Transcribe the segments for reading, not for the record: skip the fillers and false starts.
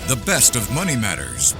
The best of money matters.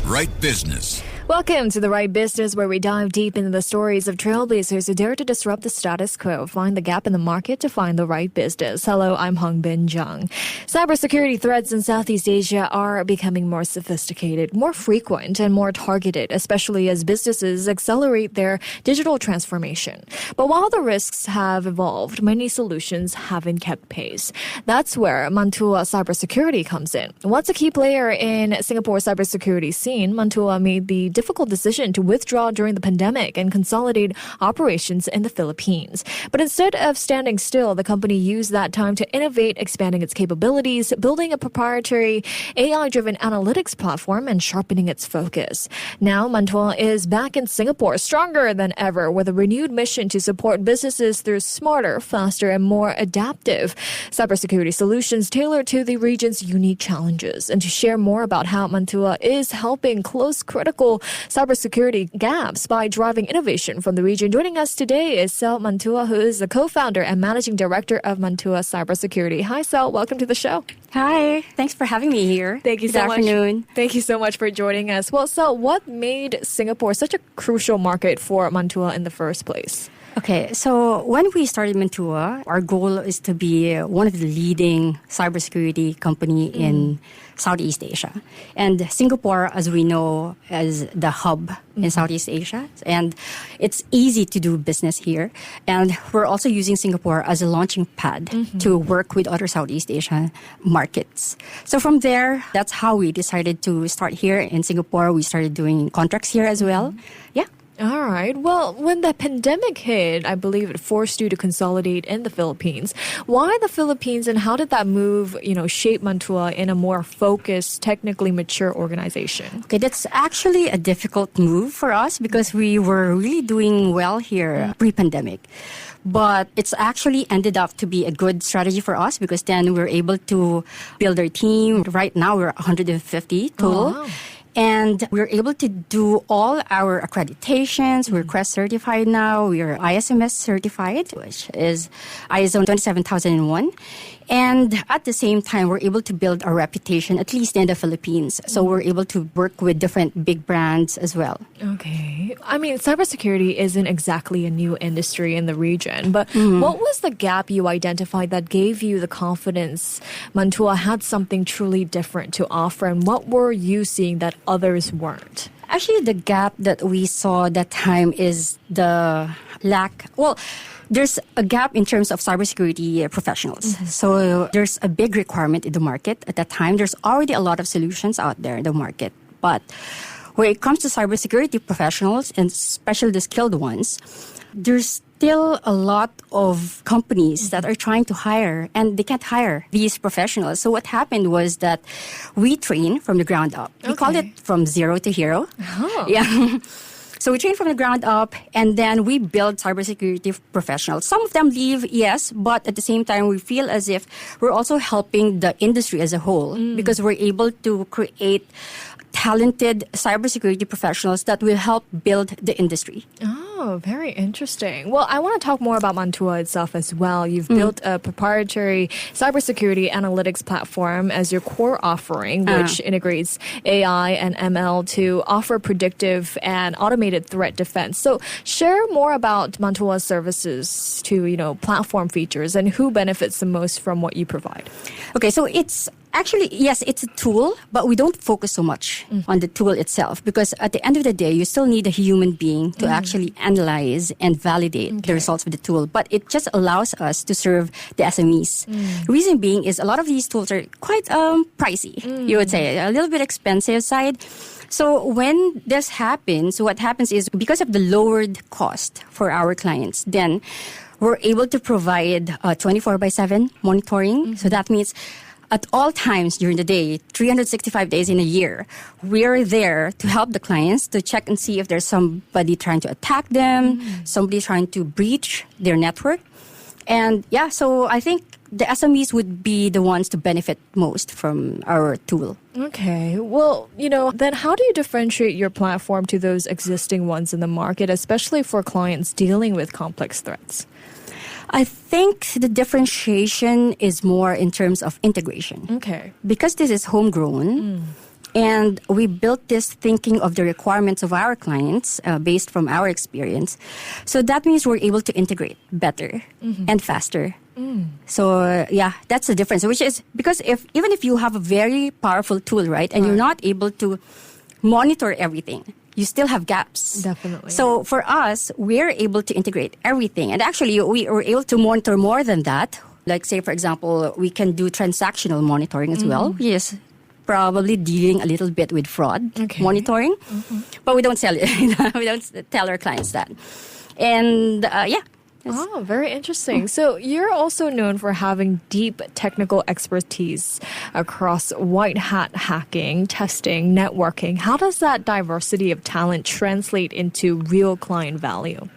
Right Business. Welcome to The Right Business, where we dive deep into the stories of trailblazers who dare to disrupt the status quo, find the gap in the market to find the right business. Hello, I'm Hongbin Jeong. Cybersecurity threats in Southeast Asia are becoming more sophisticated, more frequent, and more targeted, especially as businesses accelerate their digital transformation. But while the risks have evolved, many solutions haven't kept pace. That's where Mantua Cybersecurity comes in. Once a key player in Singapore's cybersecurity scene, Mantua made the difficult decision to withdraw during the pandemic and consolidate operations in the Philippines. But instead of standing still, the company used that time to innovate, expanding its capabilities, building a proprietary AI-driven analytics platform, and sharpening its focus. Now, Mantua is back in Singapore, stronger than ever, with a renewed mission to support businesses through smarter, faster, and more adaptive cybersecurity solutions tailored to the region's unique challenges. And to share more about how Mantua is helping close critical cybersecurity gaps by driving innovation from the region. Joining us today is Cel Mantua, who is the co-founder and managing director of Mantua Cybersecurity. Hi, Cel. Welcome to the show. Hi. Thanks for having me here. Thank you so much. Good afternoon. Thank you so much for joining us. Well, Cel, what made Singapore such a crucial market for Mantua in the first place? Okay, so when we started Mantua, our goal is to be one of the leading cybersecurity company in Southeast Asia. And Singapore, as we know, is the hub in Southeast Asia. And it's easy to do business here. And we're also using Singapore as a launching pad to work with other Southeast Asian markets. So from there, that's how we decided to start here in Singapore. We started doing contracts here as well. Yeah. All right. Well, when the pandemic hit, I believe it forced you to consolidate in the Philippines. Why the Philippines, and how did that move, shape Mantua in a more focused, technically mature organization? Okay, that's actually a difficult move for us because we were really doing well here pre-pandemic. But it's actually ended up to be a good strategy for us because then we're able to build our team. Right now, we're 150 total. Oh, wow. And we're able to do all our accreditations. We're CREST certified now. We're ISMS certified, which is ISO 27001. And at the same time, we're able to build our reputation, at least in the Philippines. So we're able to work with different big brands as well. Okay. I mean, cybersecurity isn't exactly a new industry in the region, but what was the gap you identified that gave you the confidence Mantua had something truly different to offer, and what were you seeing that others weren't? Actually, the gap that we saw that time is the lack. Well, there's a gap in terms of cybersecurity professionals. So there's a big requirement in the market. At that time, there's already a lot of solutions out there in the market. But when it comes to cybersecurity professionals, and especially the skilled ones, there's still a lot of companies that are trying to hire, and they can't hire these professionals. So what happened was that we train from the ground up. We call it from zero to hero. Oh. Yeah. So we train from the ground up, and then we build cybersecurity professionals. Some of them leave, yes, but at the same time, we feel as if we're also helping the industry as a whole because we're able to create talented cybersecurity professionals that will help build the industry. Oh, very interesting. Well, I want to talk more about Mantua itself as well. You've built a proprietary cybersecurity analytics platform as your core offering, which integrates AI and ML to offer predictive and automated threat defense. So share more about Mantua's services to, platform features and who benefits the most from what you provide. Okay, so it's actually, yes, it's a tool, but we don't focus so much on the tool itself because at the end of the day, you still need a human being to actually analyze and validate the results of the tool. But it just allows us to serve the SMEs. Reason being is a lot of these tools are quite pricey, you would say, a little bit expensive side. So when this happens, what happens is because of the lowered cost for our clients, then we're able to provide 24/7 monitoring. So that means at all times during the day, 365 days in a year, we're there to help the clients to check and see if there's somebody trying to attack them, somebody trying to breach their network. And yeah, so I think the SMEs would be the ones to benefit most from our tool. Okay. Well, then how do you differentiate your platform to those existing ones in the market, especially for clients dealing with complex threats? I think the differentiation is more in terms of integration. Okay. Because this is homegrown, and we built this thinking of the requirements of our clients based from our experience. So that means we're able to integrate better and faster. So, that's the difference, which is because even if you have a very powerful tool, right, and you're not able to monitor everything, you still have gaps. Definitely. So for us, we're able to integrate everything. And actually, we are able to monitor more than that. Like, say, for example, we can do transactional monitoring as well, which is probably dealing a little bit with fraud monitoring. But we don't sell it. We don't tell our clients that. And, Oh, very interesting. So you're also known for having deep technical expertise across white hat hacking, testing, networking. How does that diversity of talent translate into real client value?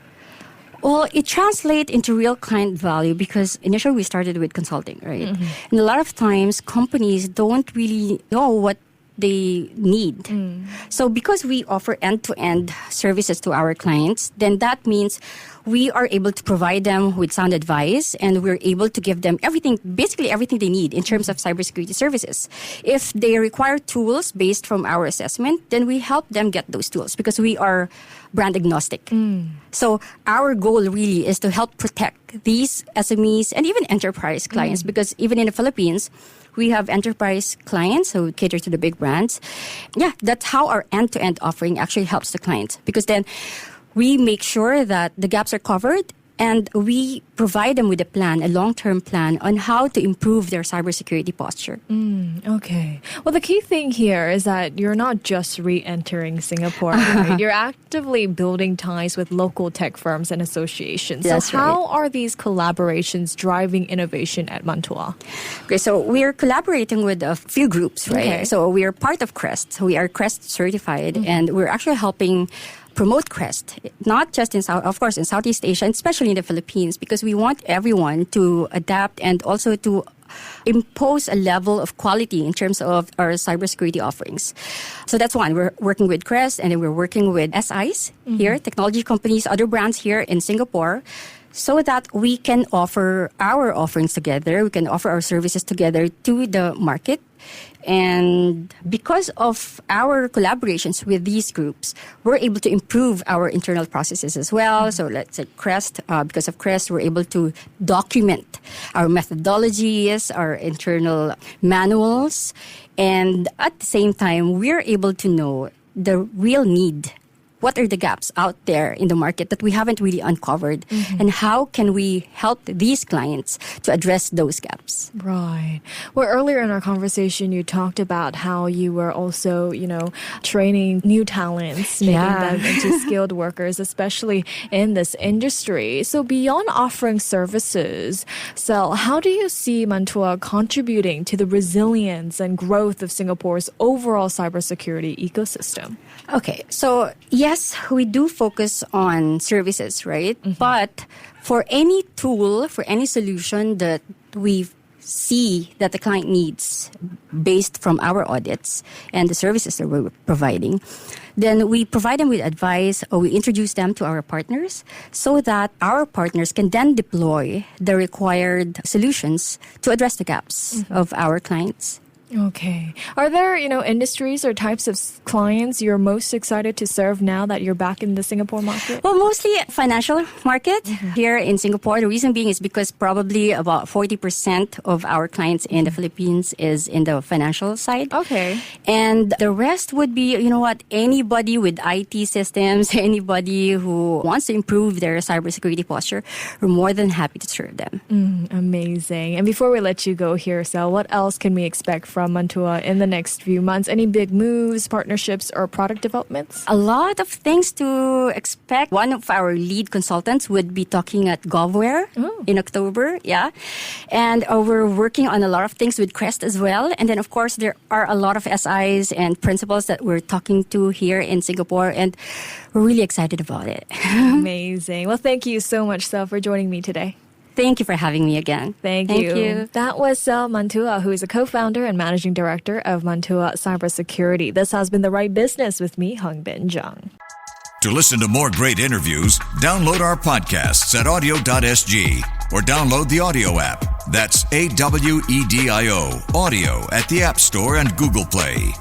Well, it translates into real client value because initially we started with consulting, right? And a lot of times companies don't really know what they need. So because we offer end-to-end services to our clients, then that means we are able to provide them with sound advice, and we're able to give them basically everything they need in terms of cybersecurity services. If they require tools based from our assessment, then we help them get those tools because we are brand agnostic. So our goal really is to help protect these SMEs and even enterprise clients because even in the Philippines, we have enterprise clients who cater to the big brands. Yeah, that's how our end-to-end offering actually helps the clients because then we make sure that the gaps are covered and we provide them with a long-term plan on how to improve their cybersecurity posture. Okay. Well, the key thing here is that you're not just re-entering Singapore, right? You're actively building ties with local tech firms and associations. That's so how are these collaborations driving innovation at Mantua? Okay, so we're collaborating with a few groups, right? Okay. So we're part of CREST. So we are CREST certified, and we're actually helping promote CREST, not just in Southeast Asia, and especially in the Philippines, because we want everyone to adapt and also to impose a level of quality in terms of our cybersecurity offerings. So that's one. We're working with CREST, and then we're working with SIs here, technology companies, other brands here in Singapore, so that we can offer our offerings together, we can offer our services together to the market. And because of our collaborations with these groups, we're able to improve our internal processes as well. So let's say CREST, because of CREST, we're able to document our methodologies, our internal manuals. And at the same time, we're able to know the real need. What are the gaps out there in the market that we haven't really uncovered? And how can we help these clients to address those gaps? Right. Well, earlier in our conversation, you talked about how you were also, training new talents, making them into skilled workers, especially in this industry. So beyond offering services, Cel, how do you see Mantua contributing to the resilience and growth of Singapore's overall cybersecurity ecosystem? Okay, so yes, we do focus on services, right? But for any tool, for any solution that we see that the client needs based from our audits and the services that we're providing, then we provide them with advice or we introduce them to our partners so that our partners can then deploy the required solutions to address the gaps of our clients. Okay. Are there, industries or types of clients you're most excited to serve now that you're back in the Singapore market? Well, mostly financial market here in Singapore. The reason being is because probably about 40% of our clients in the Philippines is in the financial side. Okay. And the rest would be, anybody with IT systems, anybody who wants to improve their cybersecurity posture, we're more than happy to serve them. Amazing. And before we let you go here, Cel, what else can we expect from Mantua in the next few months? Any big moves, partnerships, or product developments? A lot of things to expect. One of our lead consultants would be talking at GovWare in October, And we're working on a lot of things with CREST as well. And then, of course, there are a lot of SIs and principals that we're talking to here in Singapore, and we're really excited about it. Amazing. Well, thank you so much, Cel, for joining me today. Thank you for having me again. Thank you. That was Cel Mantua, who is a co-founder and managing director of Mantua Cybersecurity. This has been The Right Business with me, Hongbin Jeong. To listen to more great interviews, download our podcasts at audio.sg or download the audio app. That's AWEDIO, audio at the App Store and Google Play.